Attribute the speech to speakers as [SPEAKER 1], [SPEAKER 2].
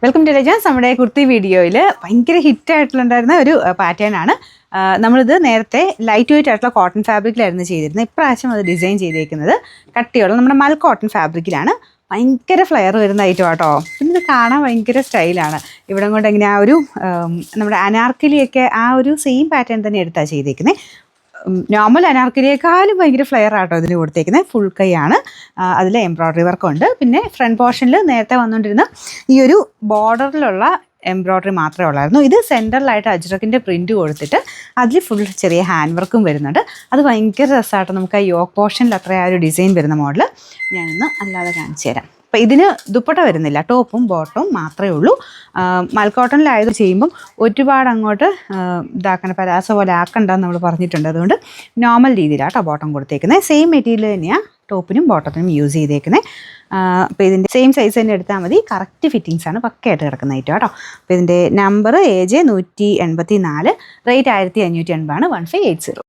[SPEAKER 1] Welcome to രജാസ്. നമ്മുടെ കുർത്തി വീഡിയോയിൽ ഭയങ്കര ഹിറ്റായിട്ടുണ്ടായിരുന്ന ഒരു പാറ്റേൺ ആണ്. നമ്മളിത് നേരത്തെ ലൈറ്റ് വെയിറ്റ് ആയിട്ടുള്ള കോട്ടൺ ഫാബ്രിക്കിലായിരുന്നു ചെയ്തിരുന്നത്. ഇപ്രാവശ്യം അത് ഡിസൈൻ ചെയ്തേക്കുന്നത് കട്ടിയുള്ള നമ്മുടെ മൽ കോട്ടൺ ഫാബ്രിക്കിലാണ്. ഭയങ്കര ഫ്ലെയർ വരുന്ന ഐറ്റം ആട്ടോ. പിന്നെ ഇത് കാണാൻ ഭയങ്കര സ്റ്റൈലാണ്. ഇവിടെ കൊണ്ട് ഇങ്ങനെ ആ ഒരു നമ്മുടെ അനാർക്കലിയൊക്കെ ആ ഒരു സെയിം പാറ്റേൺ തന്നെ എടുത്താണ് ചെയ്തേക്കുന്നത്. നോർമൽ അനാർക്കലിയേക്കാളും ഭയങ്കര ഫ്ലെയർ ആട്ടോ ഇതിന് കൊടുത്തേക്കുന്നത്. ഫുൾ കൈയാണ്, അതിൽ എംബ്രോയ്ഡറി വർക്കുണ്ട്. പിന്നെ ഫ്രണ്ട് പോർഷനിൽ നേരത്തെ വന്നുകൊണ്ടിരുന്ന ഈ ഒരു ബോർഡറിലുള്ള എംബ്രോയ്ഡറി മാത്രമേ ഉള്ളായിരുന്നു. ഇത് സെൻറ്ററിലായിട്ട് അജ്രക്കിൻ്റെ പ്രിൻറ്റ് കൊടുത്തിട്ട് അതിൽ ഫുൾ ചെറിയ ഹാൻഡ് വർക്കും വരുന്നുണ്ട്. അത് ഭയങ്കര രസമായിട്ട് നമുക്ക് ആ യോക്ക് പോർഷനിൽ അത്ര ആ ഒരു ഡിസൈൻ വരുന്ന മോഡൽ ഞാനൊന്ന് അല്ലാതെ കാണിച്ചു തരാം. അപ്പോൾ ഇതിന് ദുപ്പട്ട വരുന്നില്ല, ടോപ്പും ബോട്ടവും മാത്രമേ ഉള്ളൂ. മൽക്കോട്ടണിലായത് ചെയ്യുമ്പം ഒരുപാട് അങ്ങോട്ട് ഇതാക്കണ പരാസ പോലെ ആക്കണ്ടെന്ന് നമ്മൾ പറഞ്ഞിട്ടുണ്ട്. അതുകൊണ്ട് നോർമൽ രീതിയിലാട്ടോ ബോട്ടം കൊടുത്തേക്കുന്നത്. സെയിം മെറ്റീരിയൽ തന്നെയാണ് ടോപ്പിനും ബോട്ടത്തിനും യൂസ് ചെയ്തേക്കുന്നത്. അപ്പോൾ ഇതിൻ്റെ സെയിം സൈസ് തന്നെ എടുത്താൽ മതി. കറക്റ്റ് ഫിറ്റിങ്സാണ് പക്കയായിട്ട് കിടക്കുന്ന ഐറ്റം കേട്ടോ. അപ്പോൾ ഇതിൻ്റെ നമ്പർ AJ 184, റേറ്റ് 1580 ആണ്. 1580.